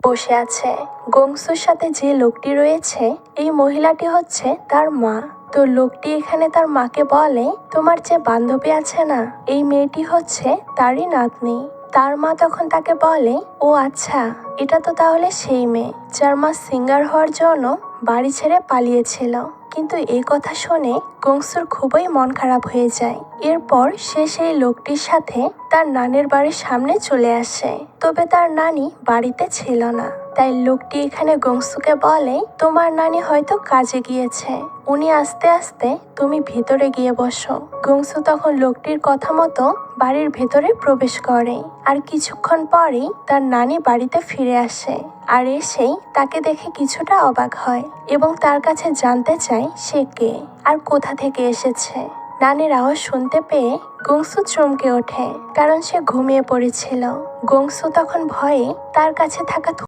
বসে আছে। গংসুর সাথে যে লোকটি রয়েছে এই মহিলাটি হচ্ছে তার মা। তো লোকটি এখানে তার মাকে বলে, তোমার যে বান্ধবী আছে না, এই মেয়েটি হচ্ছে তারই নাতনি। তার মা তখন তাকে বলে, ও আচ্ছা, এটা তো তাহলে সেই মেয়ে যার মা সিঙ্গার হওয়ার জন্য বাড়ি ছেড়ে পালিয়েছিল। কিন্তু এই কথা শুনে গংসুর খুবই মন খারাপ হয়ে যায়। এরপর সে সেই লোকটির সাথে তার নানির বাড়ির সামনে চলে আসে। তবে তার নানি বাড়িতে ছিল না। তাই লোকটি এখানে গংসুকে বলে, তোমার নানি হয়তো কাজে গিয়েছে, উনি আসতে আসতে তুমি ভিতরে গিয়ে বসো। গংসু তখন লোকটির কথা মতো বাড়ির ভেতরে প্রবেশ করে। আর কিছুক্ষণ পরেই তার নানি বাড়িতে ফিরে আসে। আর এসেই তাকে দেখে কিছুটা অবাক হয় এবং তার কাছে জানতে চায় সে কে আর কোথা থেকে এসেছে। নানির আওয়াজ শুনতে পেয়ে গংসু চমকে ওঠে, কারণ সে ঘুমিয়ে পড়েছিল। গংসু তখন ভয়ে তার কাছে থাকা